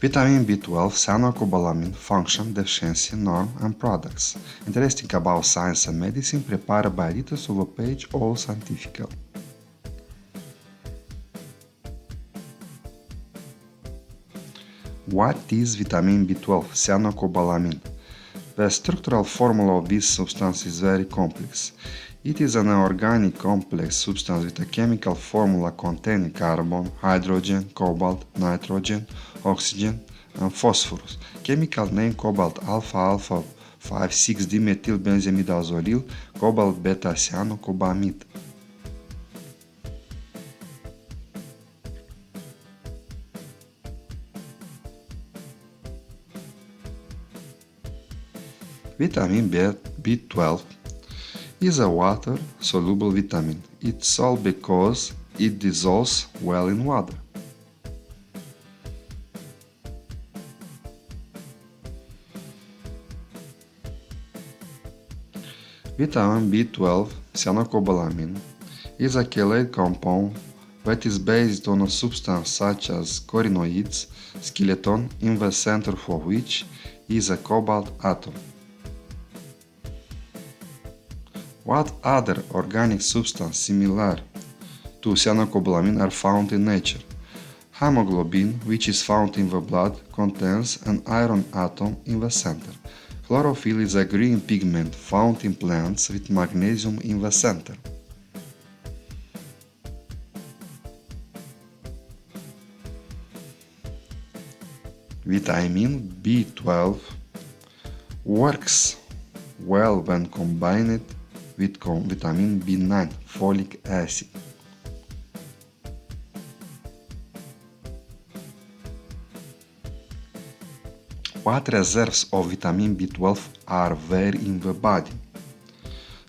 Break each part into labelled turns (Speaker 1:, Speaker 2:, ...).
Speaker 1: Vitamin B12, cyanocobalamin, function, deficiency, norm, and products. Interesting about science and medicine, prepared by editors of a page, all scientific. What is vitamin B12, cyanocobalamin? The structural formula of this substance is very complex. It is an organic complex substance with a chemical formula containing carbon, hydrogen, cobalt, nitrogen, oxygen, and phosphorus. Chemical name cobalt alpha 5,6-dimethylbenzimidazolil, cobalt beta cyanocobamide. Vitamin B12 is a water-soluble vitamin. It's salt because it dissolves well in water. Vitamin B12, cyanocobalamin, is a chelate compound that is based on a substance such as corinoids, skeleton, in the center for which is a cobalt atom. What other organic substances similar to cyanocobalamin are found in nature? Hemoglobin, which is found in the blood, contains an iron atom in the center. Chlorophyll is a green pigment found in plants with magnesium in the center. Vitamin B12 works well when combined with vitamin B9, folic acid. What reserves of vitamin B12 are there in the body?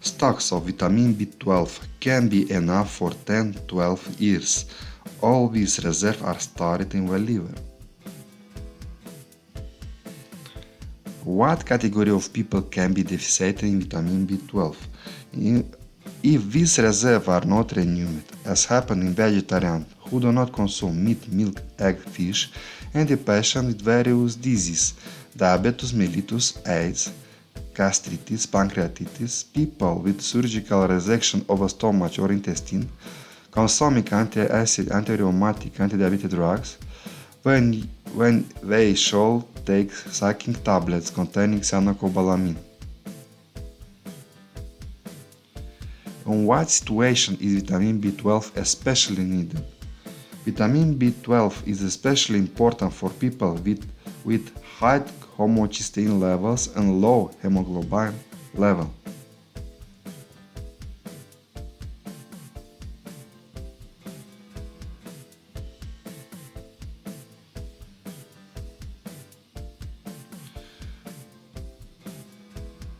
Speaker 1: Stocks of vitamin B12 can be enough for 10-12 years. All these reserves are stored in the liver. What category of people can be deficient in vitamin B12? If these reserves are not renewed, as happens in vegetarians who do not consume meat, milk, egg, fish, and the patients with various diseases, diabetes mellitus, AIDS, gastritis, pancreatitis, people with surgical resection of a stomach or intestine, consuming anti-acid, anti-rheumatic, anti-diabetic drugs, when they should take sucking tablets containing cyanocobalamin. In what situation is vitamin B12 especially needed? Vitamin B12 is especially important for people with high homocysteine levels and low hemoglobin level.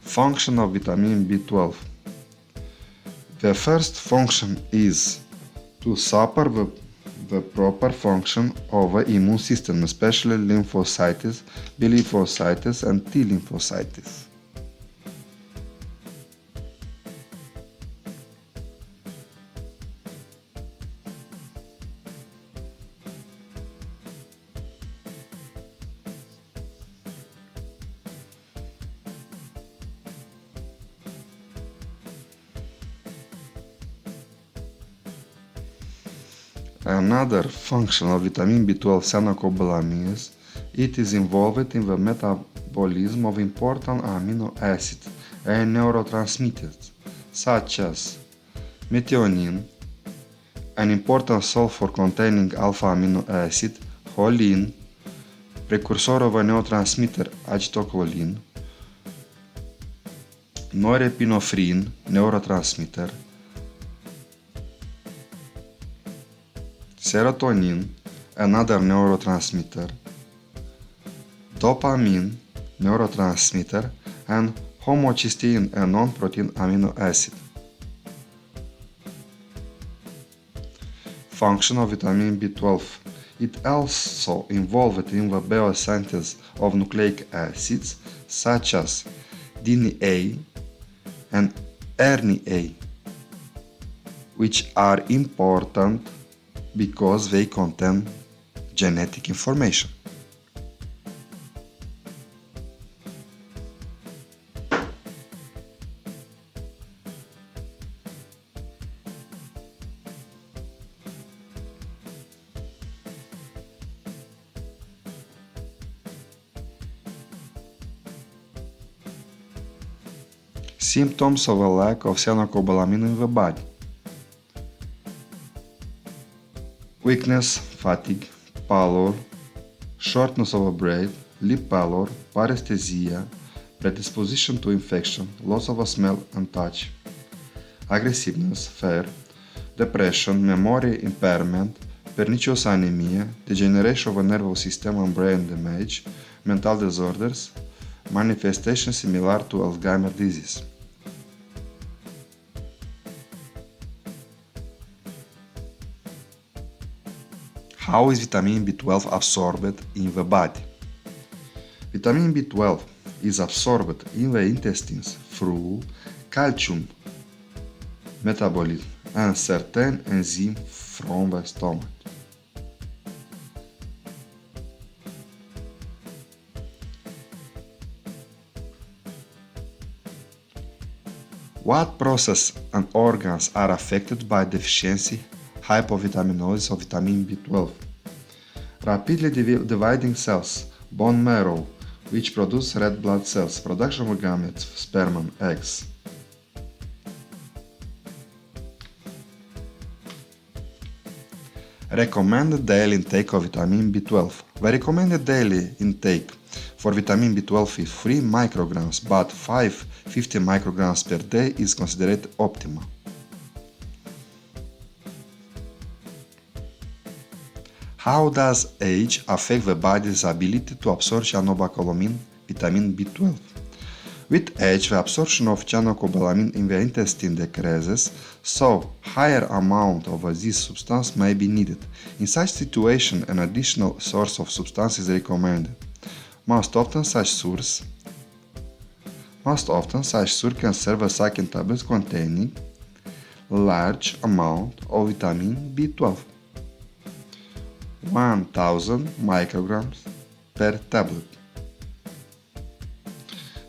Speaker 1: Function of vitamin B12. The first function is to support the proper function of the immune system, especially lymphocytes, B lymphocytes, and T lymphocytes. Another function of vitamin B12 cyanocobalamin is it is involved in the metabolism of important amino acids and neurotransmitters such as methionine, an important sulfur-containing alpha amino acid, choline, precursor of a neurotransmitter acetylcholine, norepinephrine, neurotransmitter, serotonin, another neurotransmitter, dopamine, neurotransmitter, and homocysteine, a non-protein amino acid. Function of vitamin B12. It also involved in the biosynthesis of nucleic acids such as DNA and RNA, which are important because they contain genetic information. Symptoms of a lack of cyanocobalamin in the body: weakness, fatigue, pallor, shortness of breath, lip pallor, paresthesia, predisposition to infection, loss of smell and touch, aggressiveness, fear, depression, memory impairment, pernicious anemia, degeneration of the nervous system and brain damage, mental disorders, manifestation similar to Alzheimer's disease. How is vitamin B12 absorbed in the body? Vitamin B12 is absorbed in the intestines through calcium metabolism and certain enzymes from the stomach. What processes and organs are affected by deficiency hypovitaminosis of vitamin B12? Rapidly dividing cells, bone marrow, which produce red blood cells, production of gametes, sperm and eggs. Recommended daily intake of vitamin B12. The recommended daily intake for vitamin B12 is 3 micrograms, but 50 micrograms per day is considered optimal. How does age affect the body's ability to absorb cyanocobalamin, vitamin B12? With age, the absorption of cyanocobalamin in the intestine decreases, so higher amount of this substance may be needed. In such situation, an additional source of substance is recommended. Most often such source can serve as second tablets containing large amount of vitamin B12. 1000 micrograms per tablet.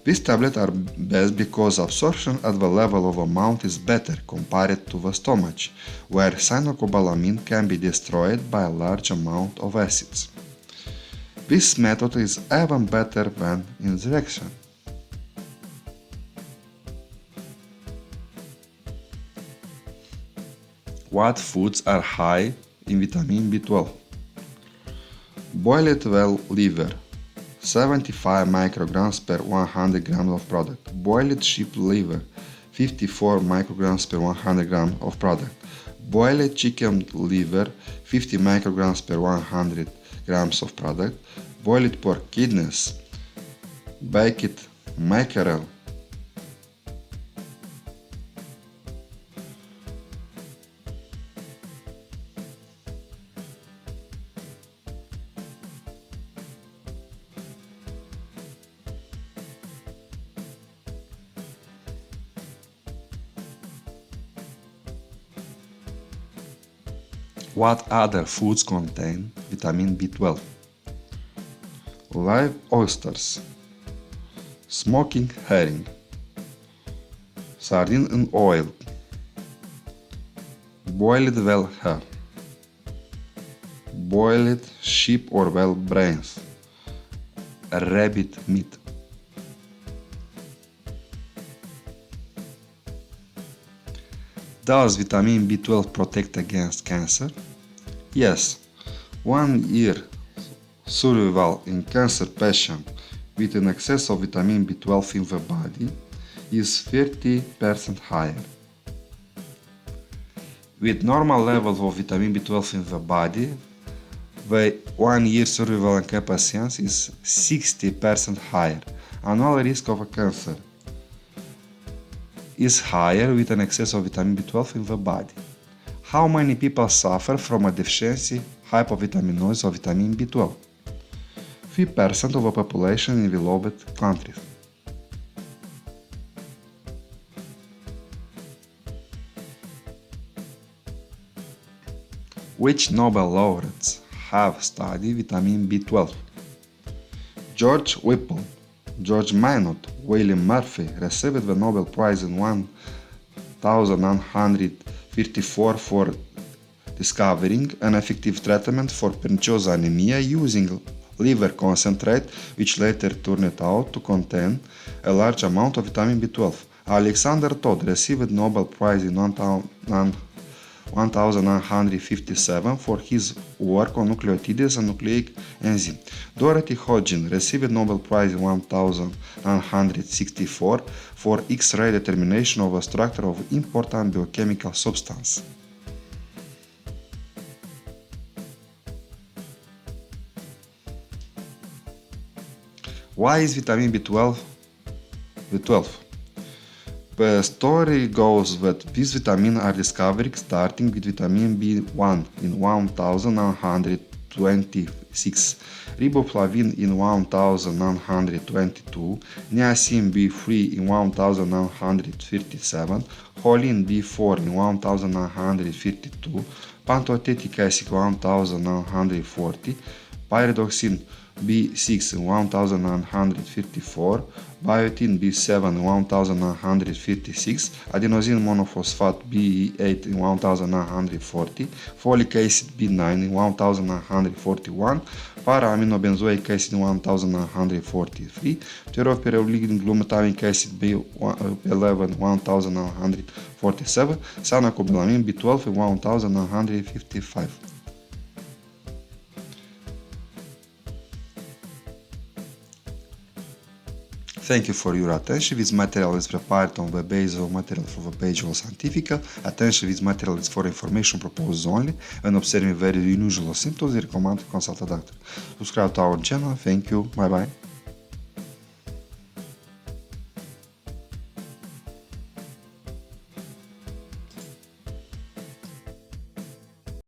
Speaker 1: These tablets are best because absorption at the level of amount is better compared to the stomach, where cyanocobalamin can be destroyed by a large amount of acids. This method is even better than injection. What foods are high in vitamin B12? Boiled well liver, 75 micrograms per 100 grams of product. Boiled sheep liver, 54 micrograms per 100 grams of product. Boiled chicken liver, 50 micrograms per 100 grams of product. Boiled pork kidneys, baked mackerel, What other foods contain vitamin B12? Live oysters, smoking herring, sardine in oil, boiled whale hair, boiled sheep or whale brains, rabbit meat. Does vitamin B12 protect against cancer? Yes. 1 year survival in cancer patient with an excess of vitamin B12 in the body is 30% higher. With normal levels of vitamin B12 in the body, the 1 year survival in patients is 60% higher. Annual risk of cancer is higher with an excess of vitamin B12 in the body. How many people suffer from a deficiency hypovitaminosis of vitamin B12? 3% of the population in developed countries. Which Nobel laureates have studied vitamin B12? George Whipple, George Minot, William Murphy received the Nobel Prize in 1954 for discovering an effective treatment for pernicious anemia using liver concentrate, which later turned out to contain a large amount of vitamin B12. Alexander Todd received Nobel Prize in 1957 for his work on nucleotides and nucleic enzyme. Dorothy Hodgkin received Nobel Prize in 1964 for X-ray determination of a structure of important biochemical substance. Why is vitamin B12? The story goes that these vitamins are discovered starting with vitamin B1 in 1926, riboflavin in 1922, niacin B3 in 1937, choline B4 in 1952, pantothenic acid 1940, pyridoxine B6 in 1954, biotin B7 in 1956, adenosine monophosphate B8 in 1940, folic acid B9 in 1941, para-aminobenzoic acid in 1943, tioropyrolignin glutamic acid B11 in 1947, cyanocobalamin B12 in 1955. Thank you for your attention. This material is prepared on the basis of material from the page of Scientifica. Attention, this material is for information purposes only. When observing very unusual symptoms, we recommend to consult a doctor. Subscribe to our channel. Thank you. Bye bye.